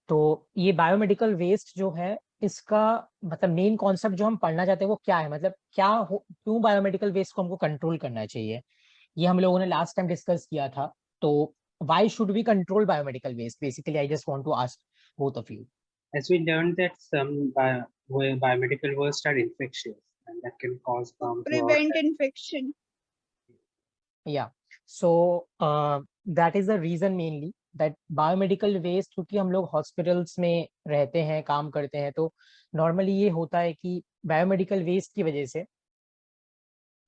तो ये biomedical waste जो है, इसका मतलब मेन कॉन्सेप्ट जो हम पढ़ना चाहते हैं वो क्या है, मतलब क्यों बायोमेडिकल वेस्ट को हमको कंट्रोल करना चाहिए, ये हम लोगों ने लास्ट टाइम डिस्कस किया था। तो why should we control biomedical waste, basically I just want to ask both of you. As we learned that some biomedical waste are infectious and that can cause harm to our prevent health. infection. या so that is the reason mainly that biomedical waste, क्योंकि हम लोग hospitals में रहते हैं, काम करते हैं, तो नॉर्मली ये होता है कि बायोमेडिकल वेस्ट की वजह से,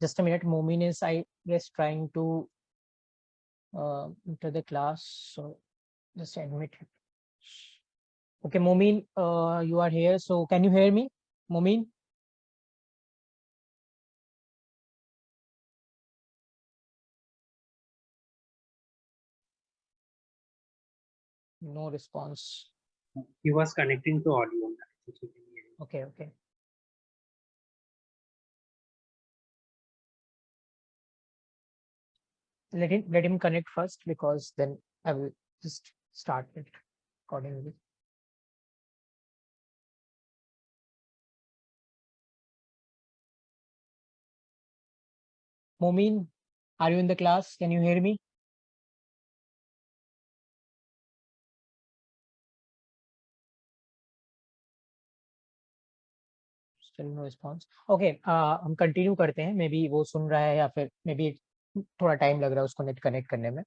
just a minute, Momin is I guess trying to enter the class, so just admit it. Okay, Momin, you are here, so can you hear me, Momin? No response. He was connecting to audio. Okay, okay. Let him connect first, because then I will just start it accordingly. Momin, are you in the class? Can you hear me? Still no response. Okay, हम continue करते हैं, may be वो सुन रहा है या फिर may be थोड़ा time लग रहा है उसको नेट कनेक्ट करने में।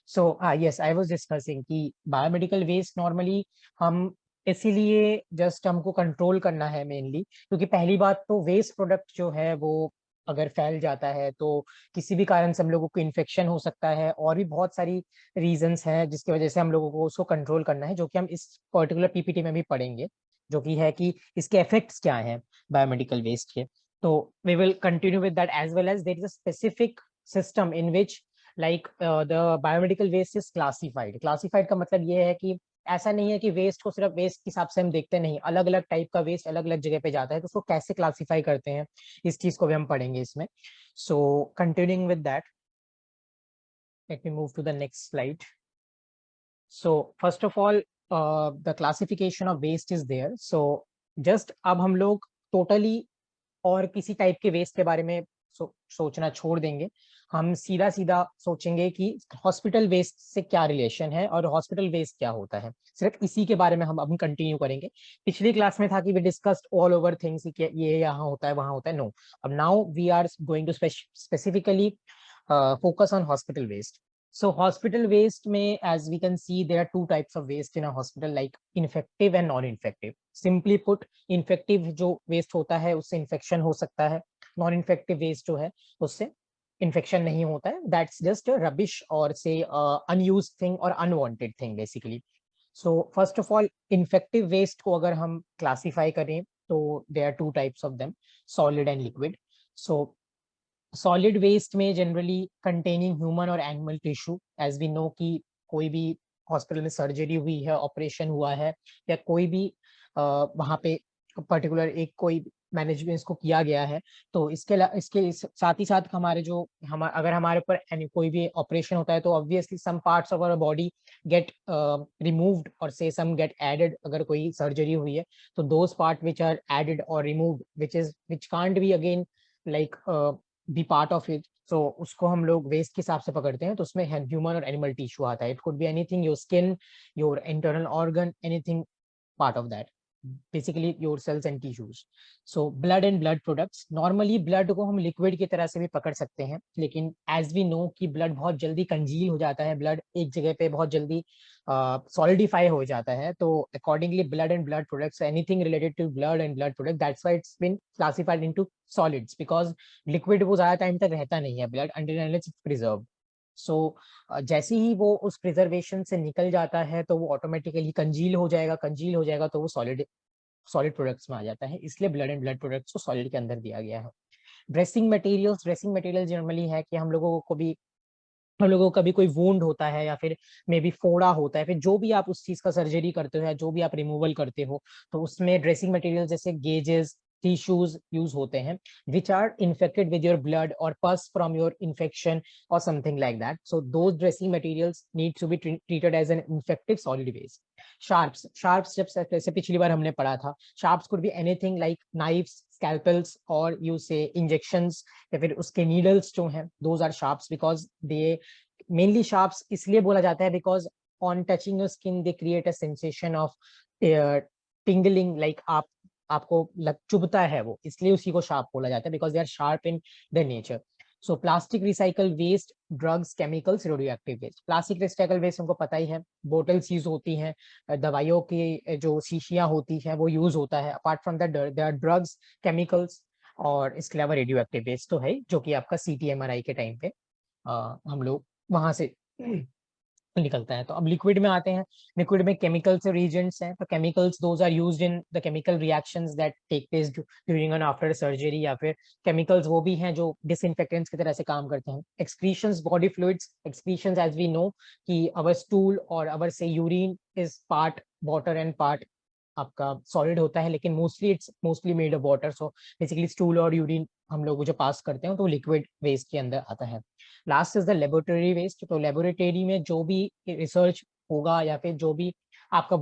So yes, I was discussing कि बायोमेडिकल वेस्ट नॉर्मली हम इसीलिए जस्ट हमको कंट्रोल करना है मेनली, क्योंकि पहली बात तो वेस्ट प्रोडक्ट जो है वो अगर फैल जाता है तो किसी भी कारण से हम लोगों को इन्फेक्शन हो सकता है, और भी बहुत सारी रीजंस हैं जिसकी वजह से हम लोगों को उसको कंट्रोल करना है, जो कि हम इस पर्टिकुलर पीपीटी में भी पढ़ेंगे, जो कि है कि इसके इफेक्ट्स क्या हैं biomedical waste के। तो we will continue with that, as well as there is a specific system in which like the biomedical waste is classified का मतलब ये है कि ऐसा नहीं है कि वेस्ट को सिर्फ वेस्ट के हिसाब से हम देखते नहीं, अलग अलग टाइप का वेस्ट अलग अलग जगह पे जाता है, तो उसको कैसे क्लासिफाई करते हैं इस चीज को भी हम पढ़ेंगे इसमें। सो continuing with that, let me move to the next slide. So first of all, the classification of waste is there. So just अब हम लोग टोटली और किसी टाइप के वेस्ट के बारे में सोचना छोड़ देंगे, हम सीधा सीधा सोचेंगे कि हॉस्पिटल वेस्ट से क्या रिलेशन है और हॉस्पिटल वेस्ट क्या होता है, सिर्फ इसी के बारे में हम अभी कंटिन्यू करेंगे। पिछली क्लास में था कि we discussed all over things कि ये यहाँ होता है वहां होता है, नो, अब now we are going to specifically focus on hospital waste. So hospital waste में, as we can see, there are two types of waste in a hospital, like infective and non-infective. Simply put, infective जो waste होता है उससे infection हो सकता है, non-infective waste जो है उससे infection नहीं होता है, that's just a rubbish or say unused thing or unwanted thing basically. So first of all, infective waste को अगर हम classify करें तो there are two types of them, solid and liquid. So solid waste में generally containing human और animal tissue, as we know कि कोई भी हॉस्पिटल में सर्जरी हुई है, ऑपरेशन हुआ है, या कोई भी वहाँ पे पर्टिकुलर एक कोई मैनेजमेंट को किया गया है, तो इसके साथ ही साथ हमारे जो अगर हमारे ऊपर कोई भी ऑपरेशन होता है तो obviously some parts of our body get removed और से सम गेट एडेड। अगर कोई सर्जरी हुई है तो those part which are added और removed which can't be again like be part of it, so उसको हम लोग वेस्ट के हिसाब से पकड़ते हैं, तो उसमें ह्यूमन और एनिमल टिश्यू आता है। It could be anything, your skin, your internal organ, anything part of that, basically your cells and tissues. So blood and blood products, normally blood को हम लिक्विड की तरह से भी पकड़ सकते हैं, लेकिन एज वी नो कि ब्लड बहुत जल्दी कंजील हो जाता है, ब्लड एक जगह पे बहुत जल्दी सॉलिडिफाई हो जाता है, तो accordingly blood and blood products, anything related to blood and blood product, that's why it's been classified into solids, because liquid वो ज्यादा टाइम तक रहता नहीं है blood until unless it's preserve. So जैसे ही वो उस प्रिजर्वेशन से निकल जाता है तो वो ऑटोमेटिकली कंजील हो जाएगा तो वो सॉलिड प्रोडक्ट्स में आ जाता है, इसलिए ब्लड एंड ब्लड प्रोडक्ट्स को सॉलिड के अंदर दिया गया है। ड्रेसिंग मटेरियल जनरली है कि हम लोगों को कभी कोई वुंड होता है या फिर मे बी फोड़ा होता है, फिर जो भी आप उस चीज का सर्जरी करते हो या जो भी आप रिमूवल करते हो, तो उसमें ड्रेसिंग मटेरियल जैसे गेजेस, टिश्यूज यूज होते हैं which are infected with your blood or pus from your infection or something like that. So those dressing materials need to be treated as an infective solid waste. Sharps जैसे पिछली बार हमने पढ़ा था, sharps could be anything like knives, scalpels, or you say injections, या फिर उसके needles जो हैं, those are sharps because they mainly sharps इसलिए बोला जाता है because on touching your skin they create a sensation of tingling, like आपको चुभता है वो, इसलिए उसी को शार्प बोला जाता है because they are sharp in their nature. So plastic recycle waste, drugs, chemicals, radioactive waste. Plastic recycle waste हमको पता ही है, बोटल्स यूज होती हैं, दवाइयों की जो शीशियां होती हैं वो यूज होता है. Apart from that there are drugs, chemicals, और इसके अलावा रेडियो एक्टिव वेस्ट तो है जो कि आपका CT/MRI के टाइम पे हम लोग वहां से निकलता है. तो अब लिक्विड में आते हैं. लिक्विड में केमिकल्स और रिएजेंट्स हैं. तो chemicals those are used in the chemical reactions that take place during and after surgery, या फिर केमिकल्स वो भी हैं जो डिसइंफेक्टेंट्स की तरह से काम करते हैं. Excretions, body fluids, excretions as we know कि अवर स्टूल और अवर से urine is part water and part आपका सॉलिड होता है, लेकिन it's mostly made of water. So basically stool और यूरिन हम लोग जो पास करते हैं तो लिक्विड वेस्ट के अंदर आता है. Last is the laboratory waste. तो लेबोरेटरी में जो भी रिसर्च होगा या फिर जो भी आपका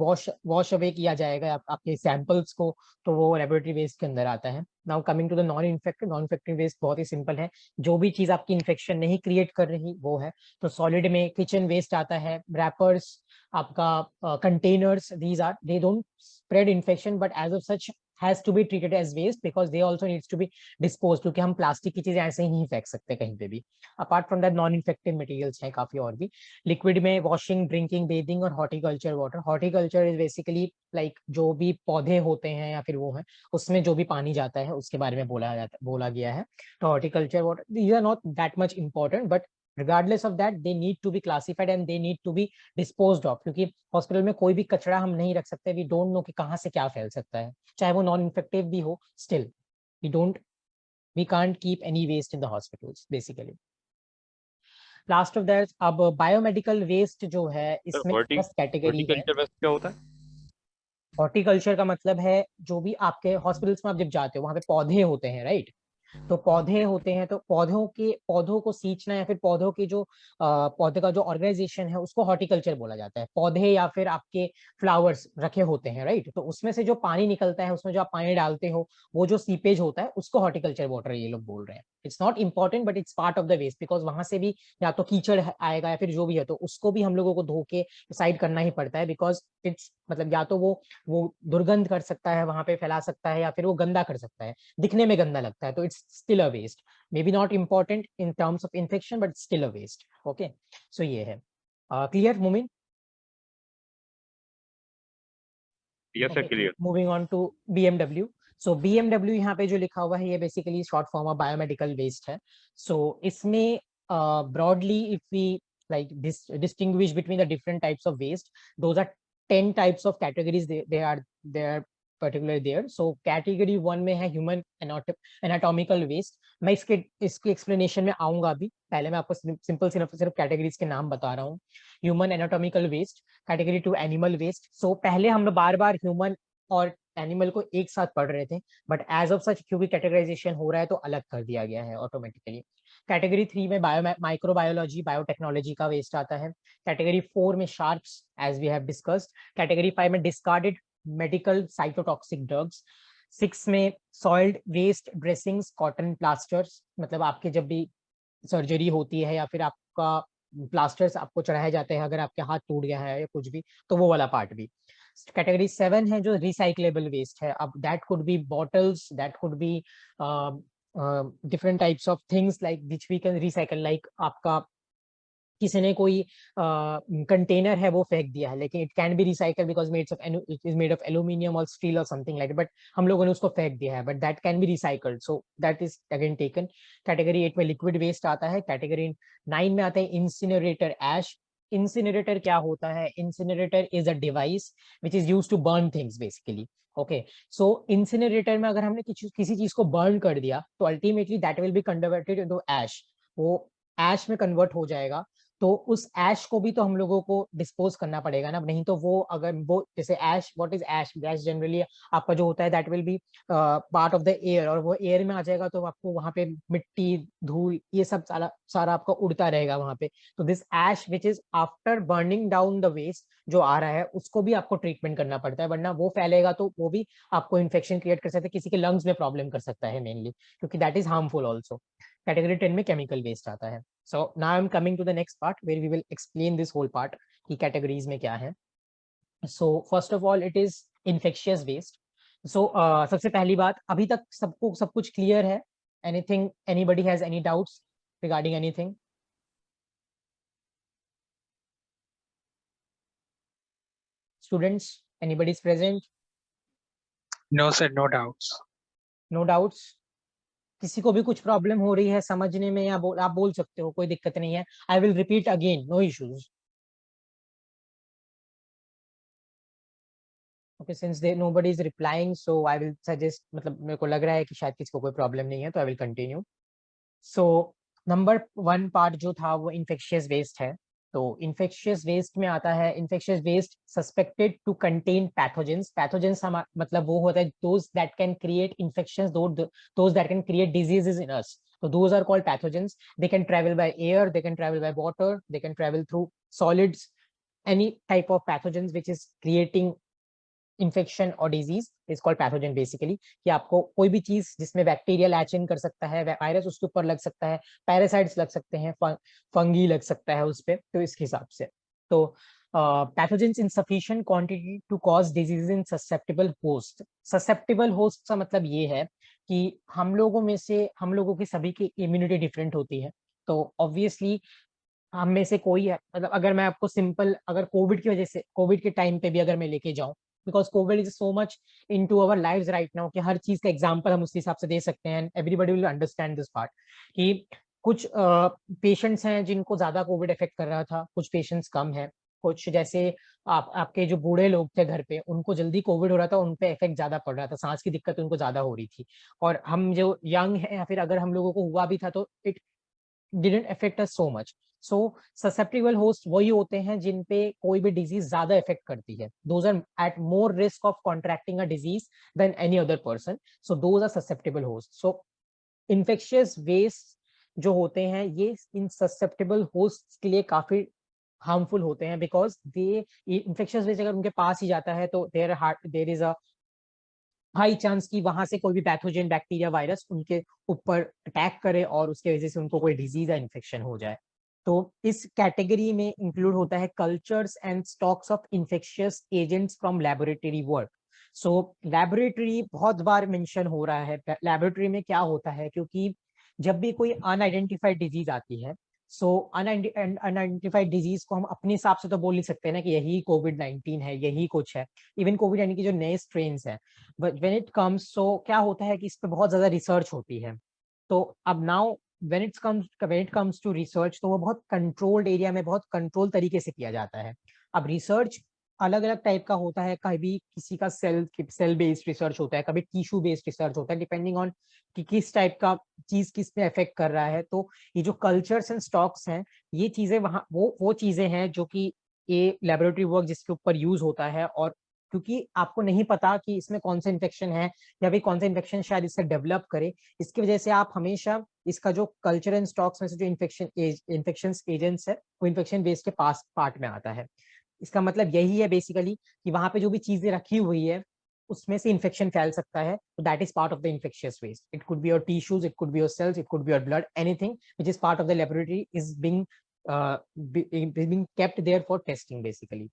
वॉश अवे किया जाएगा आपके सैंपल्स को, तो वो लेबोरेटरी वेस्ट के अंदर आता है. Now coming to the non infective waste, बहुत ही सिंपल है. जो भी चीज आपकी इन्फेक्शन नहीं क्रिएट कर रही वो है. तो सॉलिड में किचन वेस्ट आता है, रैपर्स, आपका containers, these are they don't spread infection but as of such has to be treated as waste because they also needs to be disposed, क्योंकि हम प्लास्टिक की चीजें ऐसे ही नहीं फेंक सकते कहीं पे भी. Apart from that non infective materials हैं काफी और भी. लिक्विड में वॉशिंग, ड्रिंकिंग, बेथिंग और horticulture water. Horticulture is basically like जो भी पौधे होते हैं या फिर वो है उसमें जो भी पानी जाता है उसके बारे में बोला गया है. तो horticulture water, these are not that much important but regardless of that they need to be classified and they need to be disposed of, क्योंकि हॉस्पिटल में कोई भी कचरा हम नहीं रख सकते. वी डोंट नो कि कहाँ से क्या फैल सकता है, चाहे वो नॉन इन्फेक्टिव भी हो. Still we can't keep any waste in the hospitals basically. Last of that, अब बायोमेडिकल वेस्ट जो है इसमें 10 कैटेगरी है. हॉर्टिकल्चर वेस्ट क्या होता है? हॉर्टिकल्चर का मतलब है जो भी आपके हॉस्पिटल्स में आप जब जाते हो वहां पे पौधे होते हैं, राइट? तो पौधे होते हैं, तो पौधों को सींचना या फिर पौधों की जो पौधे का जो ऑर्गेनाइजेशन है उसको हॉर्टिकल्चर बोला जाता है. पौधे या फिर आपके फ्लावर्स रखे होते हैं, राइट? तो उसमें से जो पानी निकलता है, उसमें जो आप पानी डालते हो, वो जो सीपेज होता है उसको हॉर्टिकल्चर वाटर ये लोग बोल रहे हैं. It's not important but it's part of the waste, because वहां से भी या तो कीचड़ आएगा या फिर जो भी है, तो उसको भी हम लोगों को धो के साइड करना ही पड़ता है. बिकॉज इट्स मतलब या तो वो दुर्गंध कर सकता है, वहां पे फैला सकता है, या फिर वो गंदा कर सकता है, दिखने में गंदा लगता है. तो it's still a waste, may be not important in terms of infection but still a waste. Okay, so ये है. Clear Mumin? Yes sir, clear. Moving on to BMW. So BMW यहाँ पे जो लिखा हुआ है ये basically short form of biomedical waste है. सो इसमें broadly if we like distinguish between the different types of waste, those are 10 types of categories they are particularly there. So category 1 में है human anatomical waste. मैं इसकी explanation में आऊंगा अभी, पहले मैं आपको सिंपल सिर्फ कैटेगरीज के नाम बता रहा हूँ. Human anatomical waste. Category 2 animal waste. So पहले हम लोग बार बार ह्यूमन और एनिमल को एक साथ पढ़ रहे थे, बट एज ऑफ सच क्योंकि कैटेगराइजेशन हो रहा है तो अलग कर दिया गया है ऑटोमेटिकली. कैटेगरी 3 में माइक्रोबायोलॉजी, बायोटेक्नोलॉजी का वेस्ट आता है. कैटेगरी 4 में sharps as we have discussed. Category 5 में डिस्कार्डेड मेडिकल साइटोटॉक्सिक ड्रग्स. 6 में soiled waste, dressings, cotton plasters, मतलब आपके जब भी सर्जरी होती है या फिर आपका प्लास्टर्स आपको चढ़ाए जाते हैं अगर आपके हाथ टूट गया है या कुछ भी, तो वो वाला पार्ट भी. कैटेगरी 7 है जो रिसाइक्लेबल वेस्ट है. अब that could be bottles, that could be different types of things like which we can recycle. Like आपका किसी ने कोई कंटेनर है वो फेंक दिया है, लेकिन it can be recycle because it is made of aluminium और स्टील और समथिंग लाइक, बट हम लोगों ने उसको फेंक दिया है, but that can be recycled, so that is again taken. Category 8 में लिक्विड वेस्ट आता है. कैटेगरी 9 में आता है इंसिनरेटर एश. इंसिनरेटर क्या होता है? Incinerator is a device which is used to burn things basically. Okay, so incinerator में अगर हमने किसी चीज को बर्न कर दिया तो ultimately that will be converted into ash. वो एश में कन्वर्ट हो जाएगा तो उस ऐश को भी तो हम लोगों को डिस्पोज करना पड़ेगा ना, नहीं तो वो अगर वो जैसे ash, what is ash, ash generally आपका जो होता है that will be part of the air, और वो एयर में आ जाएगा तो आपको वहां पे मिट्टी धूल ये सब सारा सारा आपका उड़ता रहेगा वहां पे। तो this ash which is after burning down the waste जो आ रहा है उसको भी आपको ट्रीटमेंट करना पड़ता है, वरना वो फैलेगा तो वो भी आपको इन्फेक्शन क्रिएट कर सकता है, किसी के लंग्स में प्रॉब्लम कर सकता है मेनली, क्योंकि that is harmful also. Category 10 में केमिकल वेस्ट आता है। So now I am coming to the next part where we will explain this whole part कि कैटेगरीज में क्या है। So first of all it is infectious waste. So सबसे पहली बात, अभी तक सबको सब कुछ क्लियर है? Anything, anybody has any doubts regarding anything? Students, anybody is present? No, sir, no doubts. No doubts? किसी को भी कुछ प्रॉब्लम हो रही है समझने में या आप बोल सकते हो, कोई दिक्कत नहीं है। I will repeat again, no issues. Okay, since they nobody is replying so I will suggest, मतलब मेरे को लग रहा है कि शायद किसी को कोई प्रॉब्लम नहीं है, तो I will continue. So number 1 part जो था वो इन्फेक्शियस वेस्ट है। तो इन्फेक्शियस वेस्ट में आता है, infectious waste suspected to contain pathogens. Pathogens मतलब वो होता है those that can create infections, those that can create diseases in us, so those are called pathogens. They can travel by air, they can travel by water, they can travel through solids, any type of pathogens which is creating infection और disease is called pathogen basically. कि आपको कोई भी चीज जिसमें bacteria latch इन कर सकता है, वायरस उसके ऊपर लग सकता है, पैरासाइट्स लग सकते हैं, फंगी लग सकता है उस पे, तो इस हिसाब से। तो pathogens in sufficient quantity to cause disease in susceptible host. Susceptible host का मतलब ये है कि हम लोगों में से, हम लोगों की सभी की इम्यूनिटी डिफरेंट होती है। तो ऑब्वियसली हम में से कोई है, मतलब अगर मैं आपको सिंपल, अगर कोविड की वजह से, कोविड के टाइम पे भी अगर मैं लेके जाऊं, because COVID is so much in to our life right now कि हर चीज का एग्जाम्पल हम उस हिसाब से दे सकते हैं, everybody will understand this part. कि कुछ पेशेंट्स हैं जिनको ज्यादा कोविड इफेक्ट कर रहा था, कुछ पेशेंट्स कम है। कुछ जैसे आपके जो बूढ़े लोग थे घर पे, उनको जल्दी कोविड हो रहा था, उन पे इफेक्ट ज्यादा पड़ रहा था, सांस की दिक्कत उनको ज्यादा हो रही थी। और हम जो यंग है, या फिर अगर हम लोगों को हुआ भी था तो it didn't affect us so much. So susceptible host वही होते हैं जिन पे कोई भी डिजीज ज्यादा इफेक्ट करती है, those are at more risk of contracting a disease than any other person, so those are susceptible hosts. So infectious waste जो होते हैं ये इन susceptible hosts के लिए काफी हार्मफुल होते हैं, बिकॉज दे इन्फेक्शियस वेस्ट अगर उनके पास ही जाता है तो there is a high chance कि वहां से कोई भी पैथोजन बैक्टीरिया वायरस उनके ऊपर अटैक करे और उसके वजह से उनको कोई डिजीज या इन्फेक्शन हो जाए। तो इस कैटेगरी में इंक्लूड होता है cultures and stocks of infectious agents from laboratory work. So laboratory बहुत बार मेंशन हो रहा है। लैबोरेटरी में क्या होता है, क्योंकि जब भी कोई अनआइडेंटिफाइड डिजीज आती है, सो अनआइडेंटिफाइड डिजीज को हम अपने हिसाब से तो बोल नहीं सकते ना कि यही कोविड-19 है, यही कुछ है। इवन कोविड यानी कि जो नए स्ट्रेन्स हैं, बट व्हेन इट कम्स, सो क्या होता है कि इस पे बहुत ज्यादा रिसर्च होती है। तो अब now when it comes to research, तो वो बहुत कंट्रोल्ड एरिया में बहुत कंट्रोल तरीके से किया जाता है। अब रिसर्च अलग अलग टाइप का होता है, कभी किसी का सेल बेस्ड रिसर्च होता है, कभी टिश्यू बेस्ड रिसर्च होता है, डिपेंडिंग ऑन कि किस टाइप का चीज किस पे इफेक्ट कर रहा है। तो ये जो कल्चर्स एंड स्टॉक्स हैं, ये चीजें वहां वो चीजें हैं जो कि ये लेबोरेटरी वर्क जिसके ऊपर यूज होता है। और क्योंकि आपको नहीं पता कि इसमें कौन सा इन्फेक्शन है या फिर कौन सा इन्फेक्शन शायद इससे डेवलप करे, इसकी वजह से आप हमेशा इसका जो कल्चर एंड स्टॉक्स में से जो इन्फेक्शन एजेंट्स है वो इन्फेक्शन बेस के पास पार्ट में आता है। इसका मतलब यही है बेसिकली कि वहां पे जो भी चीजें रखी हुई है उसमें से इन्फेक्शन फैल सकता है। तो that is part of the infectious waste. It could be your tissues, it could be your cells, it could be your blood, anything which is part of the laboratory is being kept there for testing basically.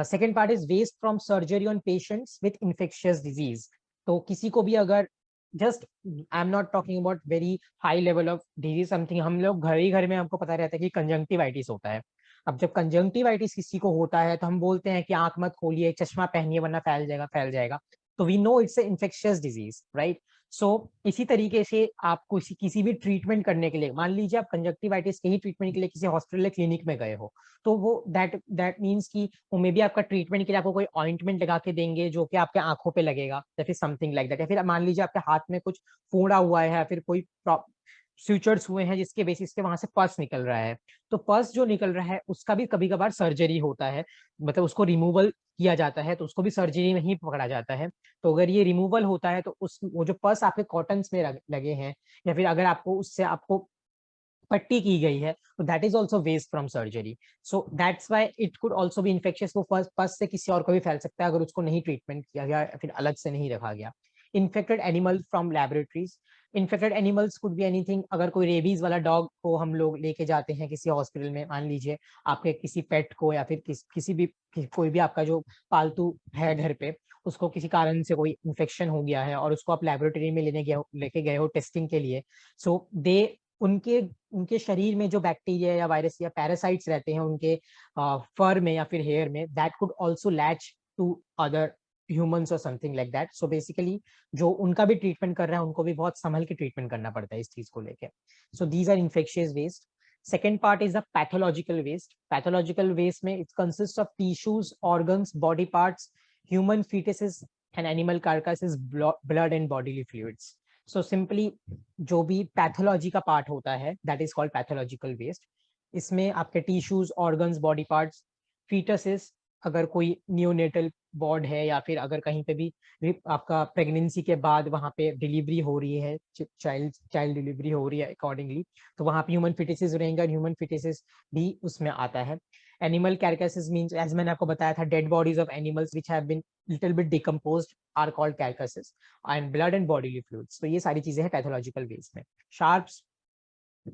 Second part is waste from surgery on patients with infectious disease. तो किसी को भी अगर just I am not talking about very high level of disease, something हम लोग घर ही घर में हमको पता रहता है कि कंजंक्टिवाइटिस होता है। अब जब कंजंक्टिवाइटिस किसी को होता है तो हम बोलते हैं कि आंख मत खोलिए, चश्मा पहनिए वरना फैल जाएगा फैल जाएगा। तो we know it's infectious disease, right? So इसी तरीके से आपको किसी भी ट्रीटमेंट करने के लिए, मान लीजिए आप कंजक्टिवाइटिस के ही ट्रीटमेंट के लिए किसी हॉस्पिटल या क्लिनिक में गए हो, तो वो दैट मीन्स कि वो मे बी आपका ट्रीटमेंट के लिए आपको कोई ऑइंटमेंट लगा के देंगे जो कि आपके आंखों पे लगेगा, या फिर समथिंग लाइक दैट। या फिर मान लीजिए आपके हाथ में कुछ फोड़ा हुआ है या फिर कोई स्यूचर्स हुए हैं जिसके बेसिस पे वहां से पस निकल रहा है, तो पस जो निकल रहा है उसका भी कभी कभार सर्जरी होता है, मतलब उसको रिमूवल किया जाता है, तो उसको भी सर्जरी में ही पकड़ा जाता है। तो अगर ये रिमूवल होता है तो उस वो जो पस आपके कॉटन्स में लगे हैं, या फिर अगर आपको उससे आपको पट्टी की गई है, तो that is also waste from surgery. So that's why it could also be infectious. वो पस से किसी और को भी फैल सकता है अगर उसको नहीं ट्रीटमेंट किया गया या फिर अलग से नहीं रखा गया। Infected animal from laboratories, infected animals could be anything. अगर कोई रेबीज वाला डॉग को हम लोग लेके जाते हैं किसी हॉस्पिटल में, मान लीजिए आपके किसी पेट को या फिर किसी भी कोई भी आपका जो पालतू है घर पे, उसको किसी कारण से कोई इन्फेक्शन हो गया है और उसको आप लेबोरेटरी में लेके गए हो टेस्टिंग के लिए। सो दे उनके उनके शरीर में जो बैक्टीरिया या वायरस या पैरासाइट्स रहते हैं उनके फर में या फिर हेयर में, that could also latch to other humans और something like that. So basically जो उनका भी ट्रीटमेंट कर रहा है उनको भी बहुत संभल के ट्रीटमेंट करना पड़ता है इस चीज को लेके। So these are infectious waste. Second part is the pathological waste. Pathological waste में it consists of tissues, organs, body parts, human fetuses and animal carcasses, blood and bodily fluids. So simply जो भी pathology का part होता है that is called pathological waste. इसमें आपके tissues, organs, body parts, fetuses, अगर कोई नियोनेटल वार्ड है या फिर अगर कहीं पे भी आपका प्रेगनेंसी के बाद वहां पे डिलीवरी हो रही है, चाइल्ड डिलीवरी हो रही है अकॉर्डिंगली, तो वहां पे ह्यूमन फिटेसिस रहेंगे और ह्यूमन फिटेसिस भी उसमें आता है। एनिमल कैरकसेस मींस, एज मैंने आपको बताया था, dead bodies of animals which have been little bit decomposed are called carcasses, and blood and bodily fluids. तो ये सारी चीजें हैं पैथोलॉजिकल वेस्ट में। Sharps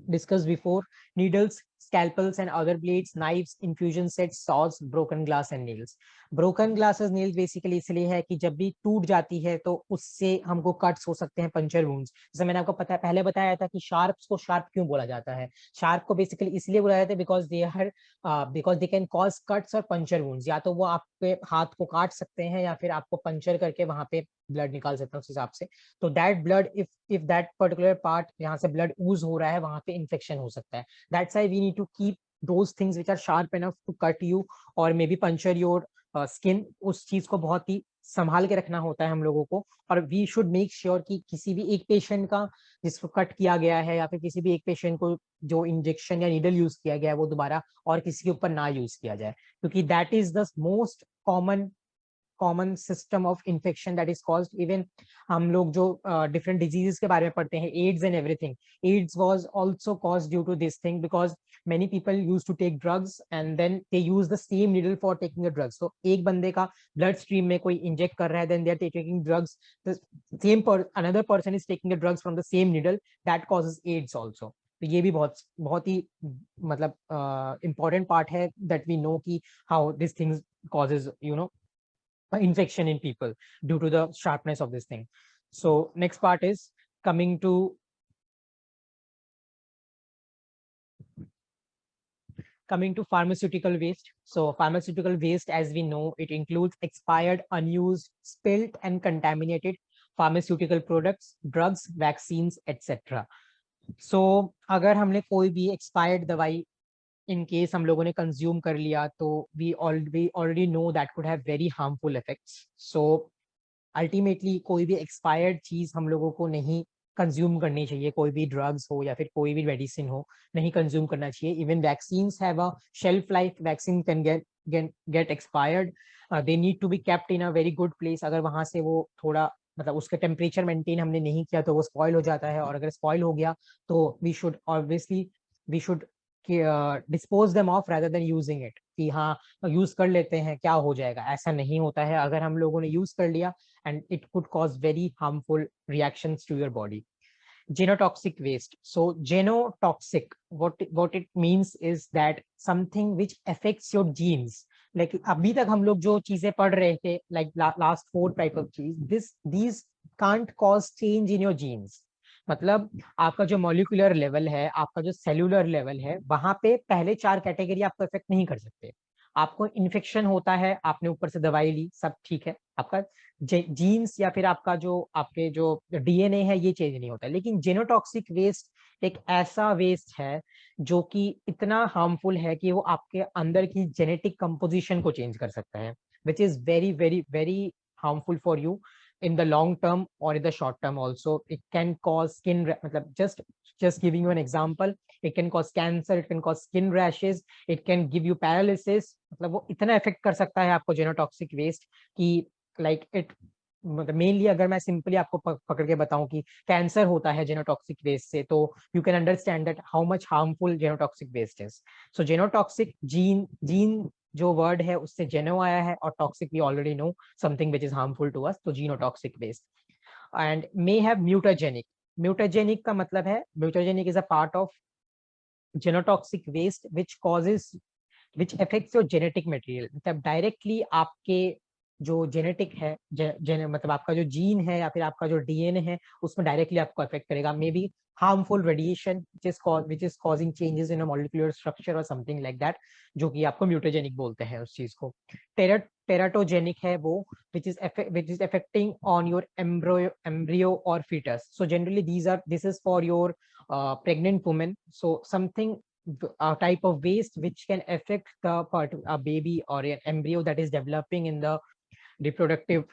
discussed before, needles, scalpels and other blades, knives, infusion sets, saws, broken glass and nails. broken glasses nails basically इसलिए है कि जब भी टूट जाती है तो उससे हमको कट्स हो सकते हैं, पंचर वुंड्स। जैसे मैंने आपको पहले बताया था कि शार्प्स को शार्प क्यों बोला जाता है। शार्प को बेसिकली इसलिए बोला जाता है because they can cause cuts और पंचर वुंड्स। या तो वो आपके हाथ को काट सकते हैं या फिर आपको पंचर करके वहां पे ब्लड निकाल सकते हैं उस हिसाब से। तो that blood, if that particular part जहाँ से ब्लड यूज हो रहा है वहां पे इन्फेक्शन हो सकता है। That's why we need to keep those things which are sharp enough to cut you or maybe puncture your skin। उस चीज को बहुत ही संभाल के रखना होता है हम लोगों को। और वी शुड मेक श्योर कि किसी भी एक पेशेंट का जिसको कट किया गया है या फिर किसी भी एक पेशेंट को जो इंजेक्शन या नीडल यूज किया गया है वो दोबारा और किसी के ऊपर ना यूज किया जाए, क्योंकि that is the most common system of infection that is caused. Even हम लोग जो डिफरेंट डिजीजेस के बारे में पढ़ते हैं, AIDS and everything, AIDS was also caused due to this thing because many people used to take drugs and then they use the same needle for taking the drugs। so एक बंदे का blood stream में कोई inject कर रहा है, then they are taking drugs, the another person is taking the drugs from the same needle, that causes AIDS also। तो ये भी बहुत बहुत ही मतलब important part है that we know कि how these things causes infection in people due to the sharpness of this thing। so next part is coming to pharmaceutical waste। so pharmaceutical waste, as we know, it includes expired, unused, spilt and contaminated pharmaceutical products, drugs, vaccines, etc। so अगर हमने कोई भी expired दवाई in case हम लोगों ने consume कर लिया तो we already know that could have very harmful effects. So ultimately कोई भी एक्सपायर्ड चीज हम लोगों को नहीं कंज्यूम करनी चाहिए। कोई भी ड्रग्स हो या फिर कोई भी मेडिसिन हो, नहीं कंज्यूम करना चाहिए। Even vaccines have a shelf life, vaccine can get expired, they need to be kept in a very good place. अगर वहां से वो थोड़ा मतलब उसका टेम्परेचर मेंटेन हमने नहीं किया तो वो स्पॉइल हो जाता है, और अगर स्पॉइल हो गया तो we should dispose them of rather than using it, कि हाँ यूज कर लेते हैं क्या हो जाएगा, ऐसा नहीं होता है। अगर हम लोगों ने यूज कर लिया and it could cause very harmful reactions to your body। Genotoxic waste, so genotoxic, what it means is that something which affects your genes। like अभी तक हम लोग जो चीजें पढ़ रहे थे like last 4 type of चीज, these can't cause change in your genes। मतलब आपका जो मॉलिक्यूलर लेवल है, आपका जो सेल्यूलर लेवल है, वहां पे पहले 4 कैटेगरी आपको इफेक्ट नहीं कर सकते। आपको इन्फेक्शन होता है, आपने ऊपर से दवाई ली, सब ठीक है, आपका जीन्स या फिर आपका जो आपके जो डीएनए है ये चेंज नहीं होता। लेकिन जेनोटॉक्सिक वेस्ट एक ऐसा वेस्ट है जो कि इतना हार्मफुल है कि वो आपके अंदर की जेनेटिक कंपोजिशन को चेंज कर सकता है, which is very very very harmful for you. in the long term or in the short term also. It can cause skin मतलब just giving you an example, it can cause cancer, it can cause skin rashes, it can give you paralysis. मतलब वो इतना affect कर सकता है आपको genotoxic waste कि like it मतलब मेनली अगर मैं सिंपली आपको पकड़ के बताऊं कि कैंसर होता है जेनोटॉक्सिक वेस्ट से, तो you can understand that how much harmful genotoxic waste is. So genotoxic gene जो वर्ड है उससे जेनो आया है, और toxic we already know something which is harmful to us, तो genotoxic waste. And may have mutagenic. Mutagenic का मतलब है, mutagenic is a part of genotoxic waste which affects your genetic material. मतलब डायरेक्टली आपके जो जेनेटिक है, मतलब आपका जो जीन है या फिर आपका जो डीएनए है, उसमें डायरेक्टली आपको अफेक्ट करेगा. May be harmful radiation which is causing changes in a molecular structure or something like that, जो कि आपको म्यूटाजेनिक बोलते हैं उस चीज को. टेराटोजेनिक है वो which is affecting on your embryo or fetus. So generally this is for your pregnant woman. So something a type of waste which can affect the part a baby or an embryo that is developing in the reproductive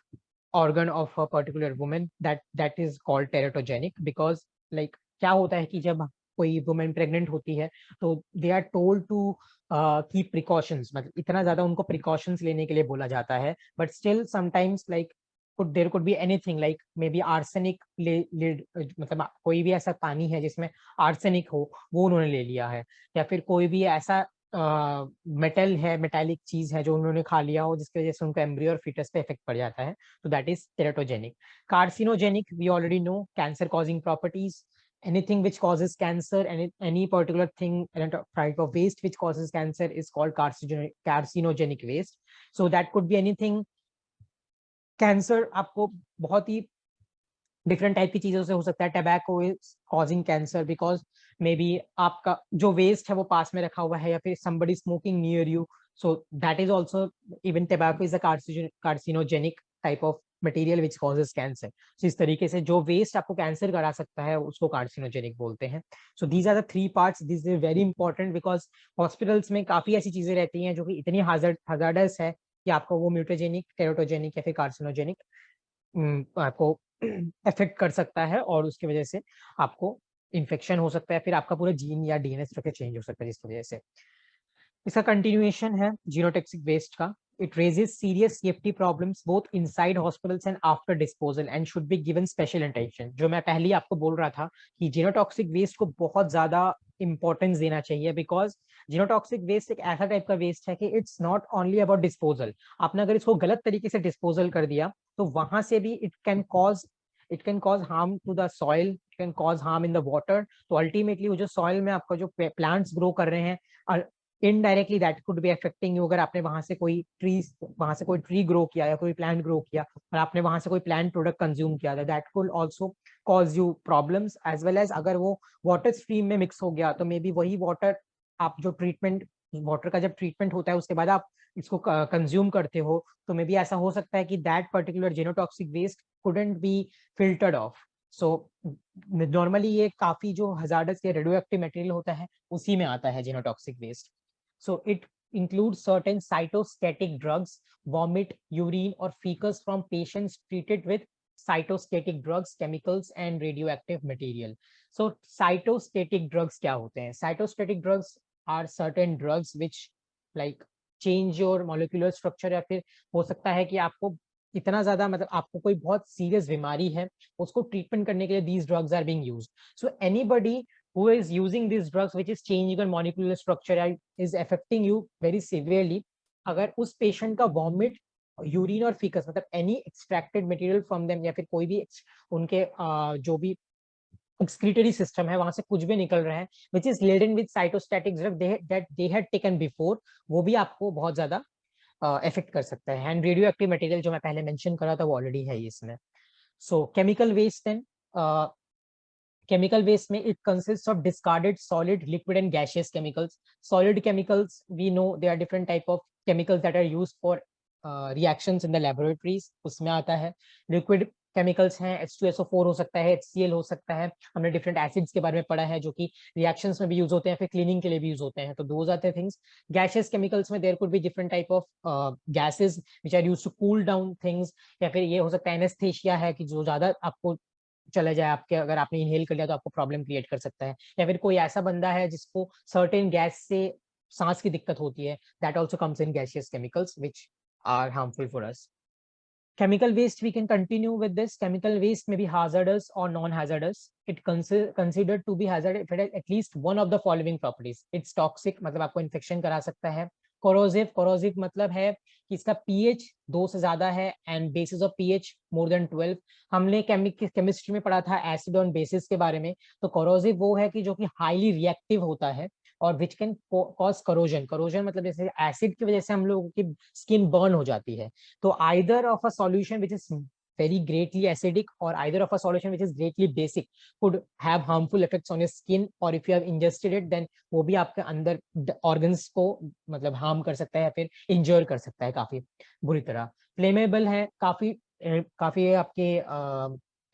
organ of a particular woman, that is called teratogenic. Because like क्या होता है कि जब कोई women pregnant होती है तो they are told to keep precautions, मतलब इतना ज्यादा उनको प्रिकॉशंस लेने के लिए बोला जाता है. But still sometimes like there could be anything like maybe arsenic मतलब कोई भी ऐसा पानी है जिसमें आर्सेनिक हो, वो उन्होंने ले लिया है, या फिर कोई भी ऐसा मेटल है, मेटालिक चीज है जो उन्होंने खा लिया हो, जिसकी वजह से उनका एम्ब्रियो और फीटस पे इफेक्ट पड़ जाता है, तो that is teratogenic. Carcinogenic we already know, cancer causing properties. Anything which causes cancer, any particular thing, any type of waste which causes cancer is called carcinogenic waste. So that could be anything. Cancer आपको बहुत ही different type की चीजों से हो सकता है. Tobacco is causing cancer because may be आपका जो वेस्ट है वो पास में रखा हुआ है, या फिर somebody smoking near you, so that is also, even tobacco is a carcinogenic type of material which causes cancer. So इस तरीके से जो वेस्ट आपको कैंसर करा सकता है उसको कार्सिनोजेनिक बोलते हैं. So these are the 3 parts. This is very important because hospitals में काफी ऐसी चीजें रहती हैं जो कि इतनी hazardous है कि आपको वो म्यूटाजेनिक, टेराटोजेनिक या फिर कार्सिनोजेनिक आपको अफेक्ट कर सकता है, और उसकी वजह से आपको इन्फेक्शन हो सकता है, फिर आपका पूरा जीन या डीएनए स्ट्रक्चर चेंज हो सकता है जिसकी वजह से. इसका कंटिन्यूएशन है जीनोटॉक्सिक वेस्ट का. It raises serious safety problems both inside hospitals and after disposal and should be given special attention. जो मैं पहले ही आपको बोल रहा था कि जीनोटॉक्सिक वेस्ट को बहुत ज्यादा इंपॉर्टेंस देना चाहिए, बिकॉज जीनोटॉक्सिक वेस्ट एक ऐसा टाइप का वेस्ट है कि it's not only about disposal. आपने अगर इसको गलत तरीके से डिस्पोजल कर दिया तो वहां से भी it can cause harm to the soil, it can cause harm in the water. तो अल्टीमेटली वो जो सॉइल में आपका जो प्लांट्स ग्रो कर रहे हैं, indirectly that could B affecting you. अगर आपने वहां से कोई ट्री ग्रो किया या कोई प्लांट ग्रो किया और आपने वहां से कोई प्लांट प्रोडक्ट कंज्यूम किया, that could also cause you problems. As well as अगर वो वाटर स्ट्रीम में मिक्स हो गया तो मे बी वही वाटर आप जो वाटर का जब ट्रीटमेंट होता है उसके बाद आप इसको कंज्यूम करते हो, तो मे बी ऐसा हो सकता है कि that particular genotoxic waste couldn't be filtered off. So normally ये काफी जो हजार्डस या रेडियोएक्टिव मटेरियल होता है उसी में आता है genotoxic waste. So it includes certain cytostatic drugs, vomit, urine or feces from patients treated with cytostatic drugs, chemicals and radioactive material. So cytostatic drugs क्या होते हैं? Cytostatic drugs are certain drugs which like change your molecular structure, या फिर हो सकता है कि आपको इतना ज्यादा मतलब आपको कोई बहुत सीरियस बीमारी है, उसको ट्रीटमेंट करने के लिए these drugs are being used. So anybody who is using these drugs which is changing your molecular structure and is affecting you very severely, अगर उस पेशेंट का वॉमिट, यूरिन और फीकस मतलब any extracted material from them, या फिर कोई भी उनके जो भी एक्सक्रीटरी सिस्टम है वहां से कुछ भी निकल रहा है which is laden with cytostatic drug that they had taken before, वो भी आपको बहुत ज्यादा इफेक्ट कर सकता है. एंड रेडियो एक्टिव मटेरियल जो मैं पहले मेंशन करा था वो ऑलरेडी है इसमें. So chemical waste then, chemical waste may it consists of discarded solid, liquid and gaseous chemicals. Solid chemicals, we know there are different type of chemicals that are used for reactions in the laboratories, उसमें आता है. Liquid chemicals हैं, H2SO4 हो सकता है, HCl हो सकता है, हमने डिफरेंट एसिड्स के बारे में पढ़ा है जो कि रिएक्शंस में भी यूज होते हैं, फिर क्लीनिंग के लिए भी यूज होते हैं, तो those are the things. Gaseous chemicals में there could be different type of gases which are used to cool down things, या फिर ये हो सकता है एनेस्थेशिया है कि जो ज्यादा आपको चला जाए आपके, अगर आपने इनहेल कर लिया तो आपको प्रॉब्लम क्रिएट कर सकता है, या फिर कोई ऐसा बंदा है जिसको सर्टेन गैस से सांस की दिक्कत होती है, that also comes in gaseous chemicals which are harmful for us. Chemical waste, we can continue with this. Chemical waste may be hazardous or non-hazardous. It considered to be hazardous if it has at least one of the following properties. It's toxic, मतलब आपको infection करा सकता है. Corrosive मतलब है कि इसका pH 2 से ज्यादा है and basis of pH more than 12. हमने केमिस्ट्री में पढ़ा था एसिड ऑन बेसिस के बारे में, तो corrosive वो है कि जो कि हाईली रिएक्टिव होता है और विच कैन कॉज करोजन मतलब जैसे एसिड की वजह से हम लोगों की स्किन बर्न हो जाती है, तो either of a solution which is very greatly acidic or either of a solution which is greatly basic could have harmful effects on your skin, or if you have ingested it then वो भी आपके अंदर organs को मतलब harm कर सकता है या फिर injure कर सकता है काफी बुरी तरह। Flammable है, काफी आपके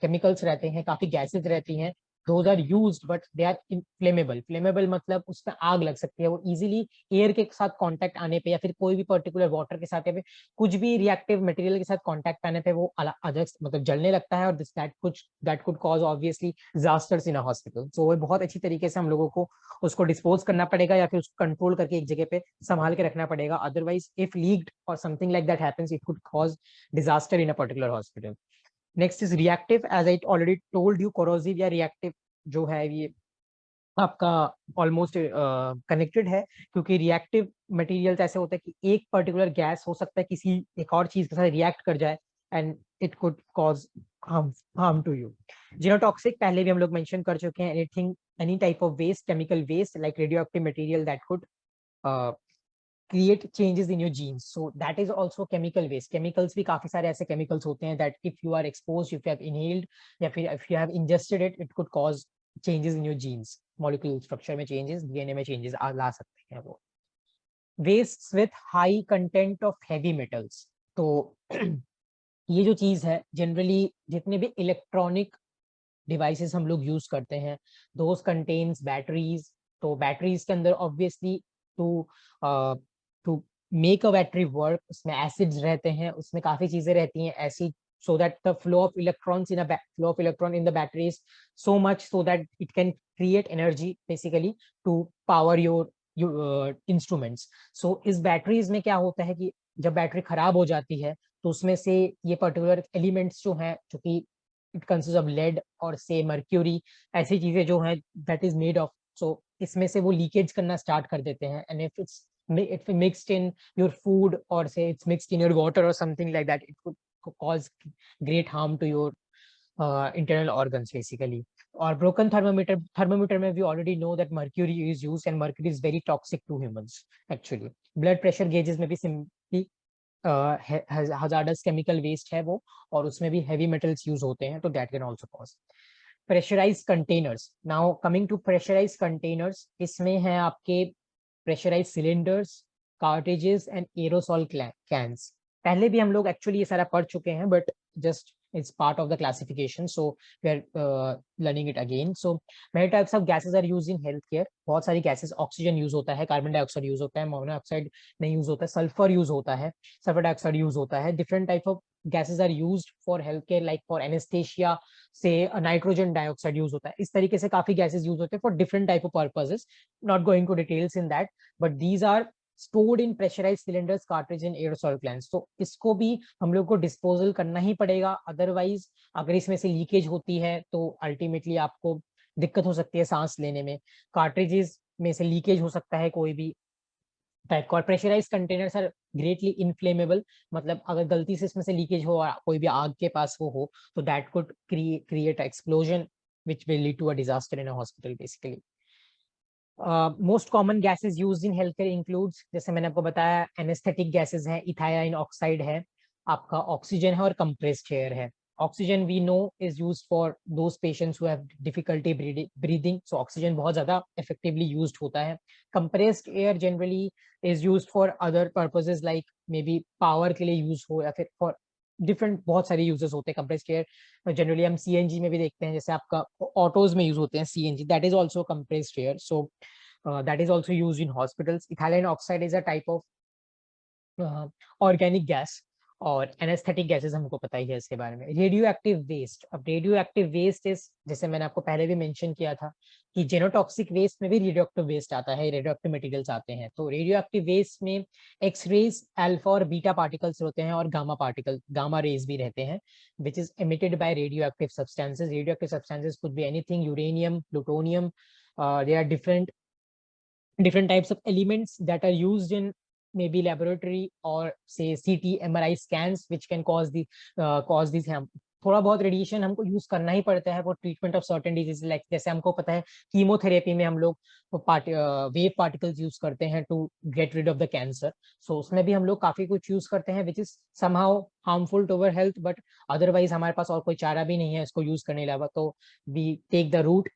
chemicals रहते हैं, काफी gases रहती हैं, those are used but they are inflammable. Flammable मतलब उसमें आग लग सकती है, वो easily एयर के साथ कांटेक्ट आने पे या फिर कोई भी पर्टिकुलर वाटर के साथ या फिर कुछ भी रिएक्टिव मटेरियल के साथ कांटेक्ट आने पे वो अलग मतलब जलने लगता है, और that could cause obviously disasters in a hospital. So वो बहुत अच्छी तरीके से हम लोगों को उसको डिस्पोज करना पड़ेगा या फिर उसको कंट्रोल करके एक जगह पे संभाल के रखना पड़ेगा, अदरवाइज इफ लीक्ड और something like that happens it could cause disaster in a particular hospital. Next is reactive, as I already told you, corrosive या रिएक्टिव जो है ये आपका ऑलमोस्ट कनेक्टेड है, क्योंकि रिएक्टिव मटेरियल्स ऐसे होते हैं कि एक पर्टिकुलर गैस हो सकता है किसी एक और चीज के साथ रिएक्ट कर जाए and it could cause harm to you. Genotoxic पहले भी हम लोग मेंशन कर चुके हैं, anything any type of waste, chemical waste like radioactive material that could create changes in your genes, so that is also chemical waste. Chemicals भी काफी सारे ऐसे chemicals होते हैं that if you are exposed, if you have inhaled या फिर if you have ingested it, it could cause changes in your genes, molecular structure में changes, DNA में changes ला सकते हैं वो। Wastes with high content of heavy metals, तो ये जो चीज है जनरली जितने भी इलेक्ट्रॉनिक डिवाइसेस हम लोग यूज करते हैं, दोज कंटेन्स बैटरीज, तो बैटरीज के अंदर obviously to make a battery work उसमें एसिड्स रहते हैं, उसमें काफी चीजें रहती हैं ऐसी, so that the flow of electrons in the battery is so much so that it can create energy basically to power your instruments. So इस बैटरीज में क्या होता है कि जब बैटरी खराब हो जाती है तो उसमें से ये पर्टिकुलर एलिमेंट्स जो हैं, जो कि इट कंसिस्ट ऑफ लेड और से मर्क्यूरी, ऐसी चीजें जो हैं दैट इज मेड ऑफ, सो इसमें से वो लीकेज करना स्टार्ट कर देते हैं, and if it's mixed in your food or say it's mixed in your water or something like that, it could cause great harm to your internal organs basically. Or broken thermometer में we already know that mercury is used and mercury is very toxic to humans actually. Blood pressure gauges में भी simply hazardous chemical waste है वो, और उसमें भी heavy metals use होते हैं, तो that can also cause. Pressurized containers, now coming to pressurized containers, इसमें है आपके pressurized cylinders, cartridges and aerosol cans. पहले भी हम लोग एक्चुअली ये सारा पढ़ चुके हैं, but just it's part of the classification, so we are learning it again. So many types of gases are used in healthcare. बहुत सारी gases, ऑक्सीजन यूज होता है, कार्बन डाइऑक्साइड यूज होता है, मोनोऑक्साइड नहीं यूज होता है, सल्फर यूज होता है, सल्फर डाइऑक्साइड यूज होता है, different type of gases are used for healthcare like for anesthesia, say nitrogen dioxide use होता है, इस तरीके से काफी gases यूज होते हैं for different type of purposes, not going to details in that, but these are stored in pressurized cylinders, cartridge and aerosol cans. तो इसको भी हम लोग को डिस्पोजल करना ही पड़ेगा, अदरवाइज अगर इसमें से लीकेज होती है तो अल्टीमेटली आपको दिक्कत हो सकती है सांस लेने में। कार्ट्रिजेस में से लीकेज हो सकता है कोई भी टाइप का, और pressurize containers are greatly inflammable, मतलब अगर गलती से इसमें से लीकेज हो, कोई भी आग के पास वो हो, तो that could create explosion which will lead to a disaster in a hospital basically. Most common gases used in health care includes, जैसे मैंने आपको बताया एनेस्थेटिक गैसेस हैं, इथाइन ऑक्साइड है, आपका ऑक्सीजन है और कंप्रेस्ड एयर है। Oxygen we know is used for those patients who have difficulty breathing, so oxygen बहुत ज्यादा इफेक्टिवली यूज्ड होता है। Compressed air generally is used for other purposes like maybe power के लिए use हो या फिर फॉर डिफरेंट बहुत सारे यूजेस होते हैं कंप्रेस्ड एयर। जनरली हम सीएनजी में भी देखते हैं, जैसे आपका ऑटोज में यूज होते हैं CNG, that is also compressed air. So that is also use in hospitals. Ethylene oxide is a type of organic gas, और एनेस्थेटिक गैसेस हमको पता ही है इसके बारे में। रेडियो एक्टिव वेस्ट, अब रेडियो एक्टिव वेस्ट इज, जैसे मैंने आपको पहले भी मेंशन किया था कि जेनोटॉक्सिक वेस्ट में भी रेडियो एक्टिव वेस्ट आता है, रेडियो एक्टिव मटेरियल्स आते हैं। तो रेडियो एक्टिव वेस्ट में एक्स रेज, अल्फा और बीटा पार्टिकल्स होते हैं, और गामा पार्टिकल, गामा रेज भी रहते हैं, which is emitted by radioactive substances. Radioactive substances could be anything, uranium, plutonium. There are different types of elements that are used in maybe laboratory or say CT MRI scans which can cause these harm. थोड़ा बहुत radiation हमको use करना ही पड़ता है for treatment of certain disease, like जैसे हमको पता है कीमोथेरेपी में हम लोग वेव पार्टिकल्स यूज करते हैं to get rid of the cancer. So उसमें भी हम लोग काफी कुछ यूज करते हैं which is somehow harmful to our health, but otherwise हमारे पास और कोई चारा भी नहीं है इसको यूज करने के अलावा। तो we take the route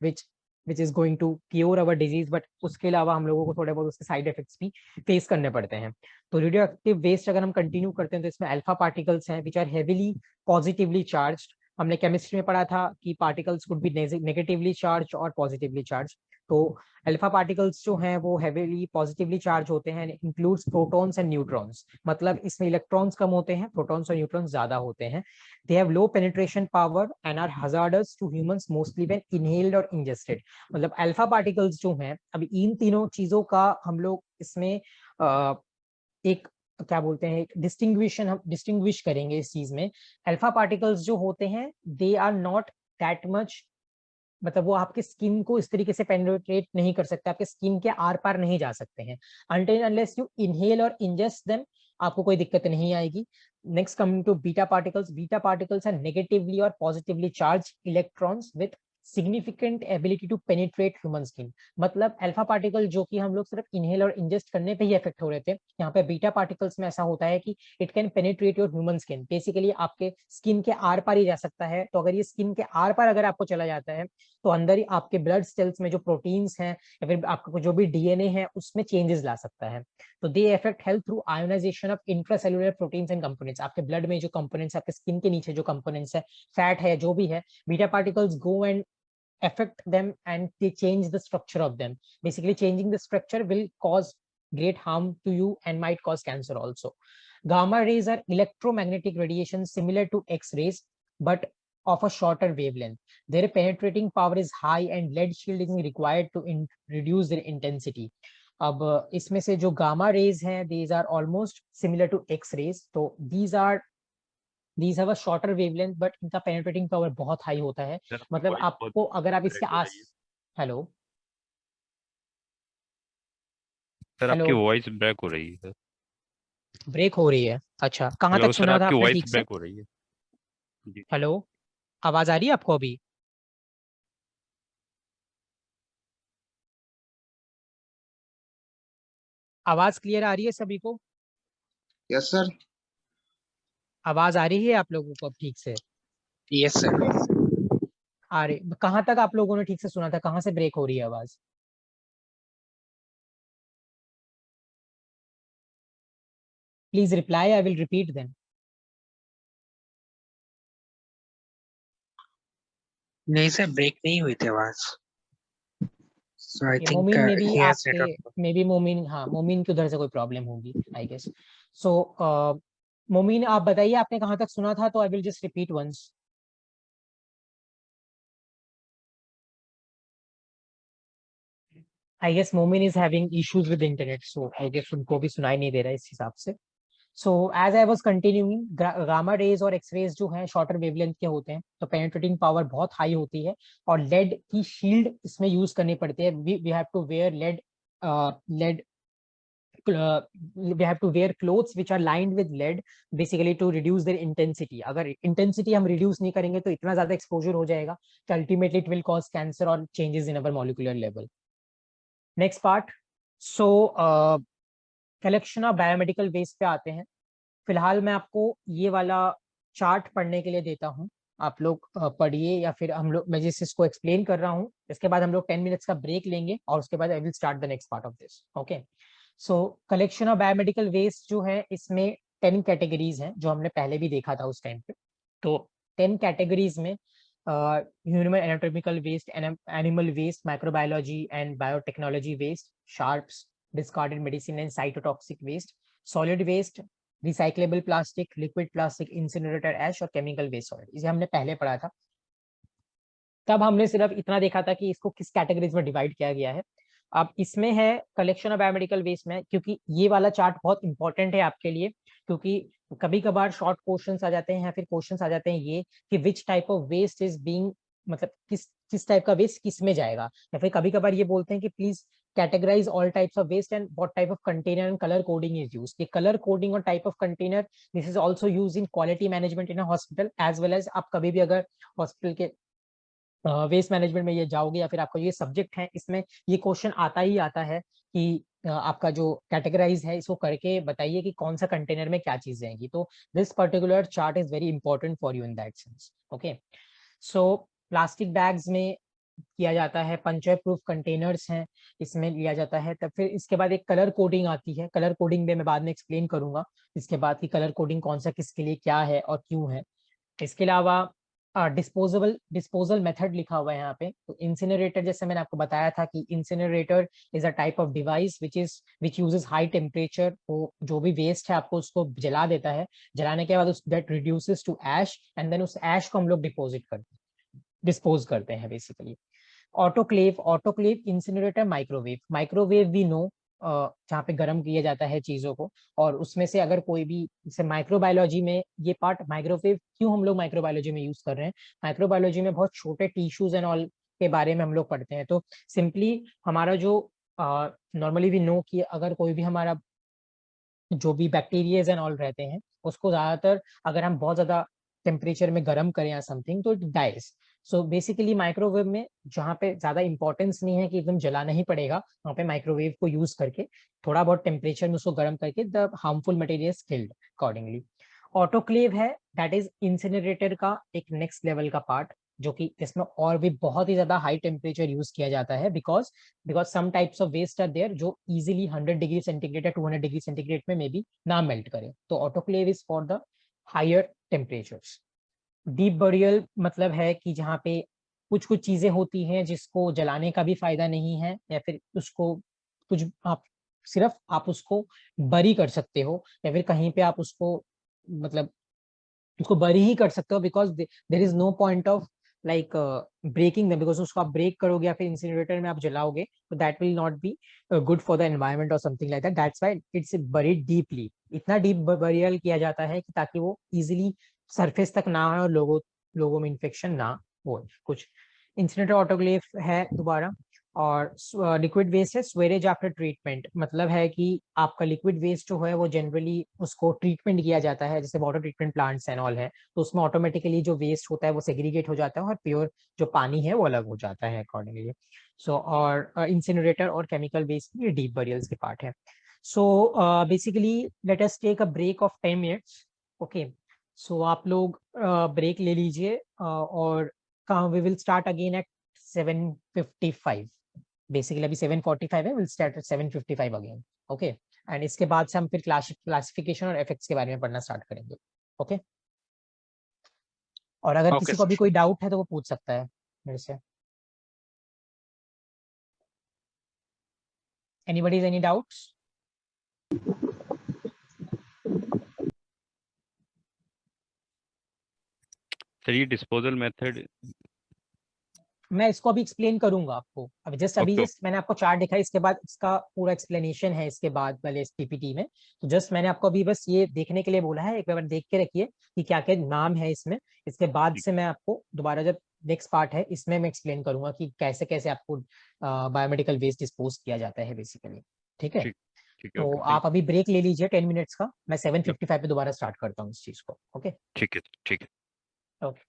which is going to cure our disease, but उसके अलावा हम लोगों को थोड़े बहुत उसके साइड इफेक्ट्स भी फेस करने पड़ते हैं। तो रेडियो एक्टिव वेस्ट अगर हम कंटिन्यू करते हैं तो इसमें अल्फा पार्टिकल्स हैं which are heavily positively charged. हमने केमिस्ट्री में पढ़ा था कि particles could be negatively charge और पॉजिटिवली चार्ज। तो अल्फा पार्टिकल्स जो हैं वो हेविली पॉजिटिवली चार्ज होते हैं, इंक्लूड्स प्रोटॉन्स एंड न्यूट्रॉन्स, मतलब इसमें इलेक्ट्रॉन्स कम होते हैं, प्रोटॉन्स और न्यूट्रॉन्स ज्यादा होते हैं। They have low penetration power and are hazardous to humans mostly when inhaled और इंजेस्टेड। मतलब अल्फा पार्टिकल्स जो हैं, अभी इन तीनों चीजों का हम लोग इसमें एक क्या बोलते हैं, हम डिस्टिंग्विश करेंगे इस चीज में। अल्फा पार्टिकल्स जो होते हैं they are not that much, मतलब वो आपके स्किन को इस तरीके से पेनिट्रेट नहीं कर सकते, आपके स्किन के आर पार नहीं जा सकते हैं। अनटिल अनलेस यू इनहेल और इंजेस्ट देम आपको कोई दिक्कत नहीं आएगी। Next coming to beta particles, beta particles are negatively और positively charge electrons with significant ability to penetrate human skin. मतलब अल्फा पार्टिकल जो कि हम लोग सिर्फ इनहेल और इंजेस्ट करने पे ही इफेक्ट हो रहे थे, यहाँ पे बीटा पार्टिकल्स में ऐसा होता है कि it can penetrate your human skin, basically आपके स्किन के आर पार ही जा सकता है। तो अगर ये स्किन के आर पार अगर आपको चला जाता है तो अंदर ही आपके ब्लड सेल्स में जो प्रोटीन्स हैं या फिर आपका जो भी डीएनए है उसमें चेंजेस ला सकता है। तो they affect health through ionisation of intracellular proteins and components. आपके ब्लड में जो कंपोनेंट्स, आपके स्किन के नीचे जो कंपोनेंट्स है, फैट है, जो भी है, beta particles go and affect them and they change the structure of them. Basically changing the structure will cause great harm to you and might cause cancer also. Gamma rays are electromagnetic radiation similar to X-rays but of a shorter wavelength. Their penetrating power is high and lead shielding is required to reduce their intensity. अब इसमें से जो gamma rays हैं these are almost similar to X-rays, तो these have a shorter wavelength but इनका penetrating power बहुत high होता है। सर मतलब वॉइस आपको बहुत अगर आप इसके ब्रेक हो आस रही है। हेलो सर हेलो आपकी वॉइस ब्रेक हो रही है सर। ब्रेक हो रही है? अच्छा, कहाँ हेलो तक सर, सुना था आपकी आपने वॉइस ठीक से? ब्रेक हो रही है। जी हेलो, आवाज आ रही है आपको अभी? आवाज क्लियर आ रही है सभी को? Yes sir. आवाज आ रही है आप लोगों को अब ठीक से? Yes sir. आ रही? कहाँ तक आप लोगों ने ठीक से सुना था, कहाँ से ब्रेक हो रही है आवाज? Please reply, I will repeat then. नहीं सर, ब्रेक नहीं हुई थी आवाज। सो आई ओके, थिंक मोमिन में भी ही हैज आपके, नेटवर्क। मे बी मोमिन, हाँ मोमिन की उधर से कोई प्रॉब्लम होगी आई गेस। सो मोमिन आप बताइए आपने कहाँ तक सुना था, तो I will just repeat once. I guess Momin is having issues with internet, so I guess उनको भी सुनाई नहीं दे रहा है इस हिसाब से। So as I was continuing, gamma rays और एक्स रेज जो हैं शॉर्टर वेवलेंथ के होते हैं, तो पेनिट्रेटिंग पावर बहुत हाई होती है और लेड की शील्ड इसमें यूज करनी पड़ती है। We have to wear lead we have to wear clothes which are lined with lead basically to reduce their intensity. अगर intensity हम reduce नहीं करेंगे तो इतना ज्यादा exposure हो जाएगा कि ultimately it will cause cancer or changes in our molecular level. Next part. So collection of biomedical waste पे आते हैं। फिलहाल मैं आपको ये वाला चार्ट पढ़ने के लिए देता हूँ, आप लोग पढ़िए, या फिर हम लोग, मैं जिस इसको एक्सप्लेन कर रहा हूँ इसके बाद हम लोग 10 मिनट्स का ब्रेक लेंगे और उसके बाद I will start the next part of this. Okay, so collection of biomedical waste जो है इसमें 10 कैटेगरीज हैं जो हमने पहले भी देखा था उस टाइम पे। तो 10 कैटेगरीज में human anatomical waste, animal waste, microbiology and biotechnology waste, sharps, discarded medicine and cytotoxic waste, solid waste, recyclable plastic, liquid plastic, incinerator ash और केमिकल वेस्ट सॉलिड। इसे हमने पहले पढ़ा था। तब हमने सिर्फ इतना देखा था कि इसको किस कैटेगरीज में डिवाइड किया गया है। अब इसमें है कलेक्शन ऑफ बायोमेडिकल वेस्ट में, क्योंकि ये वाला चार्ट बहुत इंपॉर्टेंट है आपके लिए, क्योंकि कभी कभार शॉर्ट क्वेश्चंस आ जाते हैं या फिर क्वेश्चंस आ जाते हैं ये कि which type of waste is being, मतलब किस टाइप का वेस्ट किस में जाएगा, या फिर कभी कभार ये बोलते हैं कि please categorize all types of waste and what type of container and color coding is used. The color coding और type of container, this is also used in quality management in a hospital, as well as आप कभी भी अगर hospital के waste management में ये जाओगे या फिर आपका ये सब्जेक्ट है, इसमें ये क्वेश्चन आता ही आता है कि आपका जो कैटेगराइज है इसको करके बताइए कि कौन सा कंटेनर में क्या चीज जाएंगी। तो this particular chart is very important for you in that sense. Okay, so plastic bags में किया जाता है, पंचर प्रूफ कंटेनर्स हैं इसमें लिया जाता है। तब फिर इसके बाद एक कलर कोडिंग आती है, कलर कोडिंग में मैं बाद में एक्सप्लेन करूंगा इसके बाद की कलर कोडिंग कौन सा किसके लिए क्या है और क्यों है। इसके अलावा डिस्पोजल मेथड लिखा हुआ है यहाँ पे। तो इंसिनरेटर, जैसे मैंने आपको बताया था कि incinerator is a type of device which uses high temperature. वो जो भी वेस्ट है आपको उसको जला देता है, जलाने के बाद that reduces to ash and then उस ऐश को हम लोग डिस्पोज करते हैं basically. Autoclave incinerator, microwave we know, जहाँ पे गर्म किया जाता है चीजों को। और उसमें से अगर कोई भी, जैसे माइक्रोबायोलॉजी में ये पार्ट, माइक्रोवेव क्यों हम लोग माइक्रोबायोलॉजी में यूज कर रहे हैं, माइक्रोबायोलॉजी में बहुत छोटे टिश्यूज एंड ऑल के बारे में हम लोग पढ़ते हैं। तो सिंपली हमारा जो नॉर्मली वी नो कि अगर कोई भी हमारा जो भी बैक्टीरियाज एंड ऑल रहते हैं उसको ज्यादातर अगर हम बहुत ज्यादा टेम्परेचर में गर्म करें या समथिंग तो it dies. So basically microwave में जहाँ पे ज्यादा इंपॉर्टेंस नहीं है कि एकदम जलाना ही पड़ेगा, वहाँ पे माइक्रोवेव को यूज करके थोड़ा बहुत टेम्परेचर में उसको गर्म करके the harmful materials killed accordingly. Autoclave है, दैट इज इंसिनरेटर का एक नेक्स्ट लेवल का पार्ट, जो कि इसमें और भी बहुत ही ज्यादा हाई टेम्परेचर यूज किया जाता है because some types of waste are there जो इजीली 100 डिग्री सेंटीग्रेड या 200 डिग्री सेंटीग्रेड में मे बी ना मेल्ट करे। तो autoclave is for the higher temperatures. Deep burial मतलब है कि जहाँ पे कुछ चीजें होती हैं जिसको जलाने का भी फायदा नहीं है, या फिर उसको कुछ आप उसको बरी कर सकते हो, या फिर कहीं पे आप उसको मतलब उसको बरी ही कर सकते हो because there is no point of like breaking them, because उसको आप ब्रेक करोगे या फिर इंसिनरेटर में आप जलाओगे तो that will not be good for the environment और something like that. That's why it's buried deeply. इतना डीप बरियल किया जाता है कि ताकि वो इजिली सरफेस तक ना आए और लोगों में इन्फेक्शन ना हो। कुछ इंसिनरेटर ऑटोक्लेव है दोबारा। और लिक्विड वेस्ट है स्वेरेज आफ्टर ट्रीटमेंट, मतलब है कि आपका लिक्विड वेस्ट जो है वो जनरली उसको ट्रीटमेंट किया जाता है, जैसे water treatment plants and all है, तो उसमें ऑटोमेटिकली जो वेस्ट होता है वो सेग्रीगेट हो जाता है और प्योर जो पानी है वो अलग हो जाता है अकॉर्डिंगली। सो और इंसिनरेटर और केमिकल वेस्ट ये डीप बरियल्स के पार्ट है। So basically let us take a break of 10 minutes. Okay, so आप लोग ब्रेक ले लीजिए और we will start again at 7:55। Basically अभी 7:45 है, will start at 7:55 again. Okay, and इसके बाद से हम फिर क्लासिफिकेशन और इफेक्ट्स के बारे में पढ़ना स्टार्ट करेंगे। ओके, और अगर किसी को अभी कोई डाउट है तो वो पूछ सकता है मेरे से। Anybody's any doubts? सर ये डिस्पोजल मेथड, मैं इसको अभी एक्सप्लेन करूंगा आपको। अभी ओके जस्ट मैंने आपको चार्ट दिखाई, इसके बाद इसका पूरा एक्सप्लेनेशन है इसके बाद वाले पीपीटी में। तो जस्ट मैंने आपको अभी बस ये देखने के लिए बोला है, एक बार देख के रखिए कि क्या क्या नाम है इसमें। इसके बाद से मैं आपको दोबारा जब नेक्स्ट पार्ट है इसमें मैं एक्सप्लेन करूंगा कि कैसे कैसे आपको बायोमेडिकल वेस्ट डिस्पोज किया जाता है बेसिकली। ठीक है, ठीक है, तो ओके, आप अभी ब्रेक ले लीजिए 10 मिनट्स का। मैं 7:55 पे दोबारा स्टार्ट करता हूँ इस चीज को। ओके, ठीक है, ठीक है। ओके।